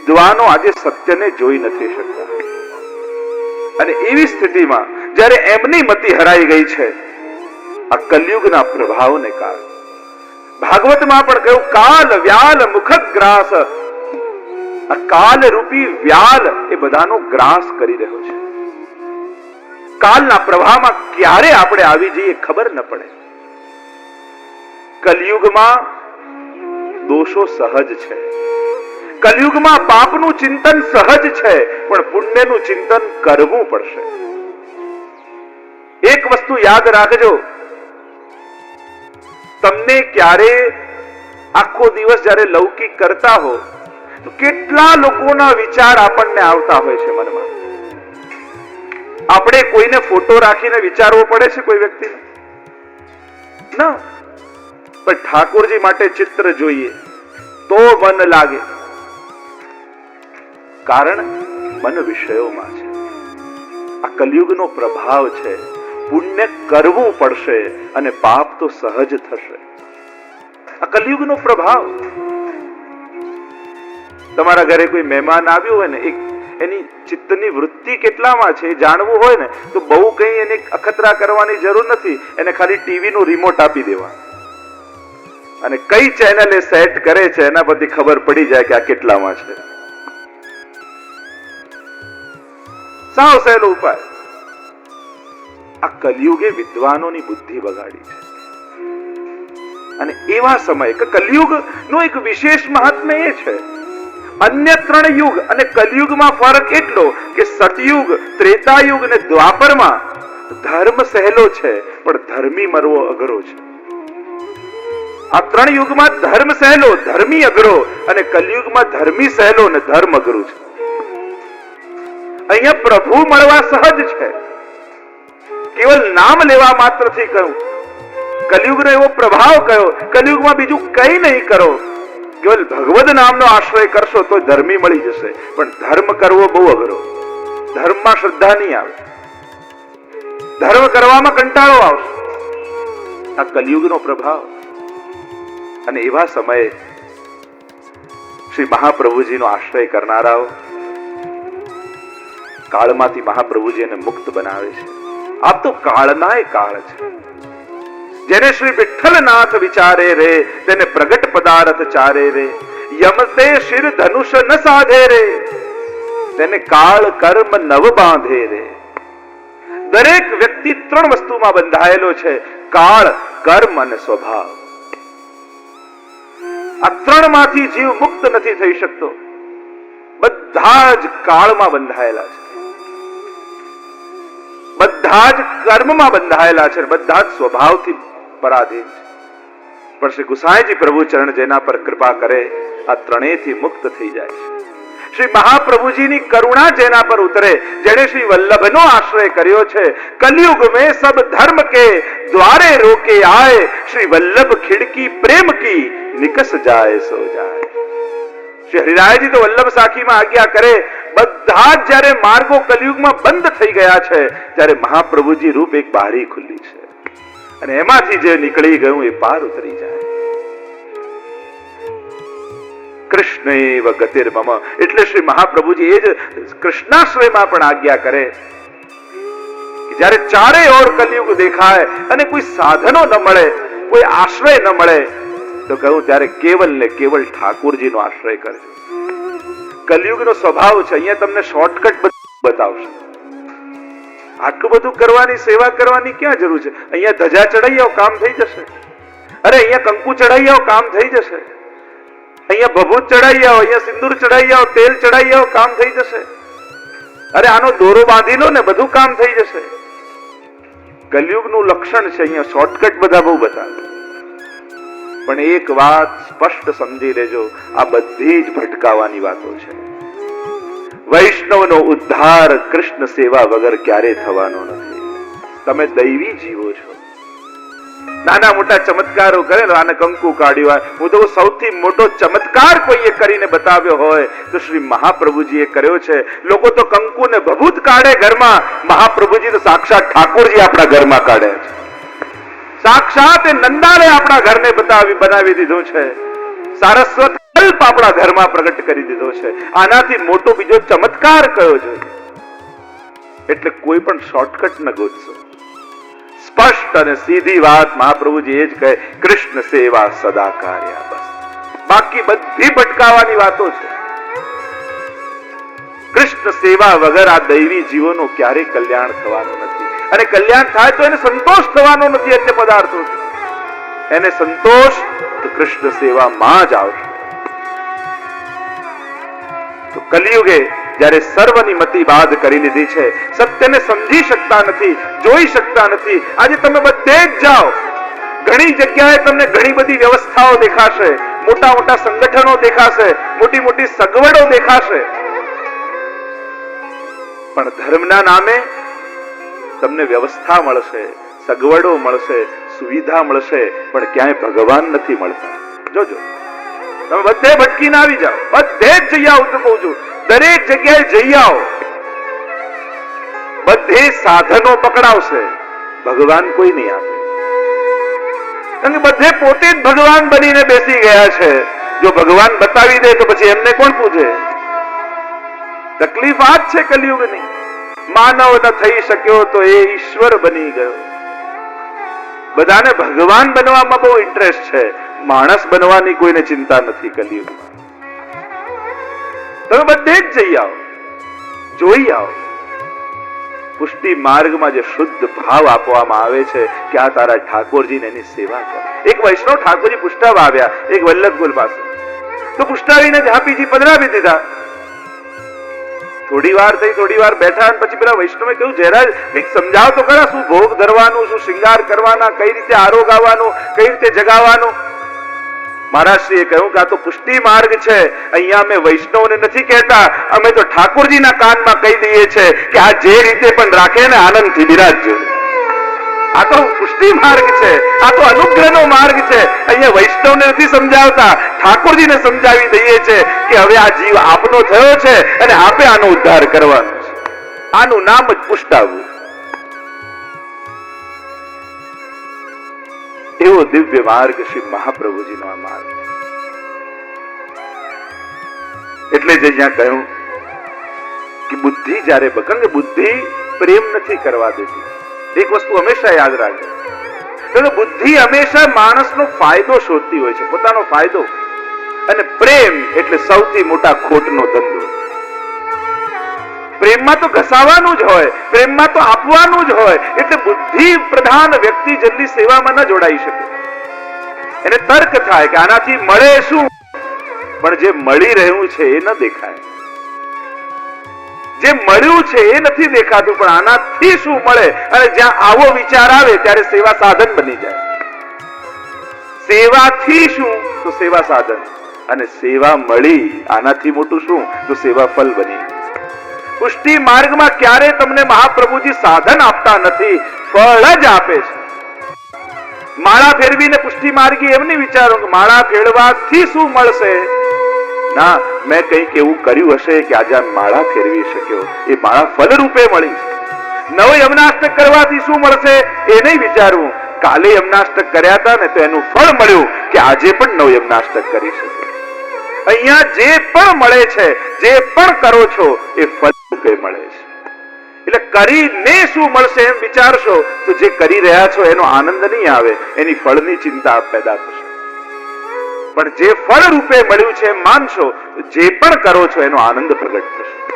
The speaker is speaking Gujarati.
વિદ્વાનો આજે સત્યને જોઈ નથી શકતા. અને એવી સ્થિતિમાં જ્યારે એમની મતિ હરાઈ ગઈ છે આ કલયુગના પ્રભાવને કારણે, ભાગવતમાં પણ કહ્યું કાલ વ્યાલ મુખત ગ્રાસ, આ કાલ રૂપી વ્યાલ એ બધાનો ગ્રાસ કરી રહ્યો છે. કાલના પ્રવાહમાં ક્યારે આપણે આવી જઈએ ખબર ન પડે. કલયુગમાં દોષો સહજ છે, કલયુગમાં પાપનું ચિંતન સહજ છે, પણ પુણ્યનું ચિંતન કરવું પડશે. એક વસ્તુ યાદ રાખજો, તમને ક્યારે આખો દિવસ જ્યારે લૌકિક કરતા હો તો કેટલા લોકોના વિચાર આપણને આવતા હોય છે મનમાં. આપણે કોઈને ફોટો રાખીને વિચારવો પડે છે કોઈ વ્યક્તિને? ના, પણ ઠાકોરજી માટે ચિત્ર જોઈએ તો મન લાગે, કારણ મન વિષયોમાં છે. આ કલયુગનો પ્રભાવ છે. પુણ્ય કરવું પડશે અને પાપ તો સહજ થશે. આ કલયુગનો પ્રભાવ. તમારા ઘરે કોઈ મહેમાન આવ્યું હોય ને, એની ચિત્તની વૃત્તિ કેટલામાં છે એ જાણવું હોય ને તો બહુ કઈ એને અખતરા કરવાની જરૂર નથી. એને ખાલી ટીવી નું રિમોટ આપી દેવાનું અને કઈ ચેનલ એ સેટ કરે છે એના પરથી ખબર પડી જાય કે આ કેટલામાં છે. સાવ સહેલો ઉપાય. આ કલયુગે વિદ્વાનોની બુદ્ધિ બગાડી છે. અને એવા સમય કે કલયુગ નો એક વિશેષ મહાત્મ્ય એ છે, અન્ય ત્રણ યુગ અને કલયુગમાં ફરક એટલો કે સતયુગ, ત્રેતાયુગ અને દ્વાપરમાં ધર્મ સહેલો છે પણ ધર્મી મરવો અઘરો છે. આ ત્રણ યુગમાં ધર્મ સહેલો, ધર્મી અઘરો, અને કલયુગમાં ધર્મી સહેલો અને ધર્મ અઘરું છે. અહીંયા પ્રભુ મળવા સહજ છે, કેવલ નામ લેવા માત્રથી કહ્યું. કલયુગનો એવો પ્રભાવ કયો, કલયુગમાં બીજું કઈ નહીં કરો, કેવલ ભગવદ નામનો આશ્રય કરશો તો ધર્મી મળી જશે. પણ ધર્મ કરવો બહુ અઘરો. ધર્મમાં શ્રદ્ધા નહીં આવે, ધર્મ કરવામાં કંટાળો આવશે. આ કલયુગનો પ્રભાવ. અને એવા સમયે શ્રી મહાપ્રભુજીનો આશ્રય કરનારાઓ કાળમાંથી મહાપ્રભુજી એને મુક્ત બનાવે છે. આપ તો કાળનાય કાળ છે. જેને શ્રી વિઠ્ઠલનાથ વિચારે રે તેને પ્રગટ પદાર્થ ચારે રે, યમતે શિર ધનુષ ન સાધે રે તેને કાળ કર્મ નવ બાંધે રે. દરેક વ્યક્તિ ત્રણ વસ્તુમાં બંધાયેલો છે, કાળ, કર્મ અને સ્વભાવ. આ ત્રણ માંથી જીવ મુક્ત નથી થઈ શકતો. બધા જ કાળમાં બંધાયેલા છે, બધા જ કર્મમાં બંધાયેલા છે, બધા જ સ્વભાવથી પરાધીન છે. પણ શ્રી ગુસાઈજી પ્રભુ ચરણ જેના પર કૃપા કરે આ ત્રણેયથી મુક્ત થઈ જાય છે. શ્રી મહાપ્રભુજીની કરુણા જેના પર ઉતરે, જેને શ્રી વલ્લભનો આશ્રય કર્યો છે, કલયુગ में सब धर्म के द्वारे रोके आए, श्री वल्लभ खिड़की प्रेम की निकस जाए सो जाए. શ્રી હરિરાયજી તો વલ્લભ સાખીમાં આજ્ઞા કરે, બધા જ જ્યારે માર્ગો કલયુગમાં બંધ થઈ ગયા છે ત્યારે મહાપ્રભુજી રૂપ એક બારી ખુલ્લી છે અને એમાંથી જે નીકળી ગયું એ પાર ઉતરી જાય. કૃષ્ણેવ ગતિર્મમ. એટલે શ્રી મહાપ્રભુજી એ જ કૃષ્ણાશ્રયમાં પણ આજ્ઞા કરે કે જ્યારે ચારે ઓર કલયુગ દેખાય અને કોઈ સાધનો ન મળે, કોઈ આશ્રય ન મળે તો કહું ત્યારે કેવલ ને કેવલ ઠાકોરજીનો આશ્રય કરજો. કલયુગનો સ્વભાવ છે, અહીંયા તમને શોર્ટકટ બતાવશે. આટલું બધું કરવાની, સેવા કરવાની ક્યાં જરૂર છે? અહીંયા ધજા ચડાઈ આવો, કામ થઈ જશે. અરે અહીંયા કંકુ ચડાઈ આવો, કામ થઈ જશે. અહીંયા ભભૂત ચડાઈ આવો, અહીંયા સિંદૂર ચડાઈ આવો, તેલ ચડાઈ આવો, કામ થઈ જશે. અરે આનો દોરો બાંધી લો ને, બધું કામ થઈ જશે. કલયુગનું લક્ષણ છે, અહીંયા શોર્ટકટ બધા બહુ બતાવે. પણ એક વાત સ્પષ્ટ સમજી લેજો, આ બધી જ ભટકાવાની વાતો છે. વૈષ્ણવનો ઉદ્ધાર કૃષ્ણ સેવા વગર ક્યારે થવાનો નથી. તમે દૈવી જીવો છો. નાના મોટા ચમત્કારો કરે, આને કંકુ કાઢ્યું. હું તો સૌથી મોટો ચમત્કાર કોઈએ કરીને બતાવ્યો હોય તો શ્રી મહાપ્રભુજીએ કર્યો છે. લોકો તો કંકુ ને ભભૂત કાઢે ઘરમાં, મહાપ્રભુજી તો સાક્ષાત ઠાકોરજી આપણા ઘરમાં કાઢે છે. સાક્ષાત નંદાને આપણા ઘરને બનાવી દીધું છે. સારસ્વત સંકલ્પ આપણા ઘરમાં પ્રગટ કરી દીધો છે. આનાથી મોટો બીજો ચમત્કાર કયો છે? એટલે કોઈ પણ શોર્ટકટ ન ગોતશો. સ્પષ્ટ અને સીધી વાત મહાપ્રભુજી એ જ કહે, કૃષ્ણ સેવા સદા કાર્યા. બસ, બાકી બધી ભટકાવાની વાતો છે. કૃષ્ણ સેવા વગર આ દૈવી જીવોનો ક્યારેય કલ્યાણ થવાનું નથી. અને કલ્યાણ થાય તો એને સંતોષ થવાનો નથી અન્ય પદાર્થો. એને સંતોષ તો કૃષ્ણ સેવામાં જ આવશે. તો કલિયુગે જ્યારે સર્વની મતિ બાદ કરી લીધી છે, સત્યને સમજી શકતા નથી, જોઈ શકતા નથી. આજે તમે બધે જ જાઓ, ઘણી જગ્યાએ તમને ઘણી બધી વ્યવસ્થાઓ દેખાશે, મોટા મોટા સંગઠનો દેખાશે, મોટી મોટી સગવડો દેખાશે, પણ ધર્મના નામે તમને વ્યવસ્થા મળશે, સગવડો મળશે, સુવિધા મળશે, પણ ક્યાંય ભગવાન નથી મળતા. જોજો, તમે બધે ભટકીને આવી જાઓ, બધે જ જઈ આવો. તો કહું છું, દરેક જગ્યાએ જઈ આવો, બધે સાધનો પકડાવશે, ભગવાન કોઈ નહીં આપે. કારણ કે બધે પોતે જ ભગવાન બનીને બેસી ગયા છે. જો ભગવાન બતાવી દે તો પછી એમને કોણ પૂછે? તકલીફ આ જ છે કલિયુગની. માનવ ન થઈ શક્યો તો એ ઈશ્વર બની ગયો. બધાને ભગવાન બનવામાં બહુ ઇન્ટરેસ્ટ છે, માણસ બનવાની કોઈને ચિંતા નથી કલિયુગમાં. તમે બધે જ જઈ આવો, જોઈ આવો. પુષ્ટિ માર્ગમાં જે શુદ્ધ ભાવ આપવામાં આવે છે કે આ તારા ઠાકોરજીને એની સેવા કર. એક વૈષ્ણવ ઠાકોરજી પુષ્ટાવા આવ્યા એક વલ્લભગુલ પાસે, તો પુષ્ટાવીને ઝાપીજી પધરાવી દીધા. થોડી વાર થઈ, થોડી વાર બેઠા, અને પછી પેલા વૈષ્ણવે કહ્યું, જયરાજ કંઈક સમજાવ તો ખરા, શું ભોગ ધરવાનું, શું શૃંગાર કરવાના, કઈ રીતે આરોગ આવવાનું, કઈ રીતે જગાવવાનું. મહારાજશ્રીએ કહ્યું કે આ તો પુષ્ટિ માર્ગ છે, અહીંયા અમે વૈષ્ણવને નથી કહેતા, અમે તો ઠાકોરજીના કાનમાં કહી દઈએ છે કે આ જે રીતે પણ રાખે ને આનંદથી બિરાજજો. આ તો પુષ્ટિ માર્ગ છે, આ તો અનુગ્રહનો માર્ગ છે. અહીંયા વૈષ્ણવને નથી સમજાવતા, ઠાકોરજીને સમજાવી દઈએ છે કે હવે આ જીવ આપનો થયો છે અને આપે આનો ઉદ્ધાર કરવાનો છે. આનું નામ જ પુષ્ટાવવું. એવો દિવ્ય માર્ગ શ્રી મહાપ્રભુજીનો આ માર્ગ. એટલે જ અહીંયા કહ્યું કે બુદ્ધિ જ્યારે, કારણ કે બુદ્ધિ પ્રેમ નથી કરવા દેતી. એક વસ્તુ હંમેશા યાદ રાખજો, બુદ્ધિ હંમેશા માણસનો ફાયદો શોધતી હોય છે, પોતાનો ફાયદો. અને પ્રેમ એટલે સૌથી મોટા ખોટનો ધંધો. પ્રેમમાં તો ઘસાવાનું જ હોય, પ્રેમમાં તો આપવાનું જ હોય. એટલે બુદ્ધિ પ્રધાન વ્યક્તિ જલ્દી સેવામાં ન જોડાઈ શકે. એને તર્ક થાય કે આનાથી મળે શું, પણ જે મળી રહ્યું છે એ ન દેખાય. જે મળ્યું છે એ નથી દેખાતું, પણ આનાથી શું મળે. અને જ્યાં આવો વિચાર આવે ત્યારે સેવા સાધન બની જાય. સેવાથી શું તો સેવા સાધન, અને સેવા મળી આનાથી મોટું શું તો સેવા ફલ બની. પુષ્ટિ માર્ગમાં ક્યારે તમને મહાપ્રભુજી સાધન આપતા નથી, ફળ જ આપે છે. માળા ફેરવીને પુષ્ટિ માર્ગી એમ નહીં વિચારો કે માળા ફેરવાથી શું મળશે. ના, મેં કંઈક એવું કર્યું હશે કે આજે માળા ફેરવી શક્યો, એ માળા ફલ રૂપે મળી. નવ યમનાષ્ટક કરવાથી શું મળશે એ નહીં વિચારવું. કાલે યમનાષ્ટક કર્યા હતા ને તો એનું ફળ મળ્યું કે આજે પણ નવ યમનાષ્ટક કરી શકે. અહીંયા જે પણ મળે છે, જે પણ કરો છો એ ફળ રૂપે મળે છે. એટલે કરીને શું મળશે એમ વિચારશો તો જે કરી રહ્યા છો એનો આનંદ નહીં આવે, એની ફળની ચિંતા પેદા થશે. પણ જે ફળ રૂપે મળ્યું છે એમ માનશો, જે પણ કરો છો એનો આનંદ પ્રગટ થશે.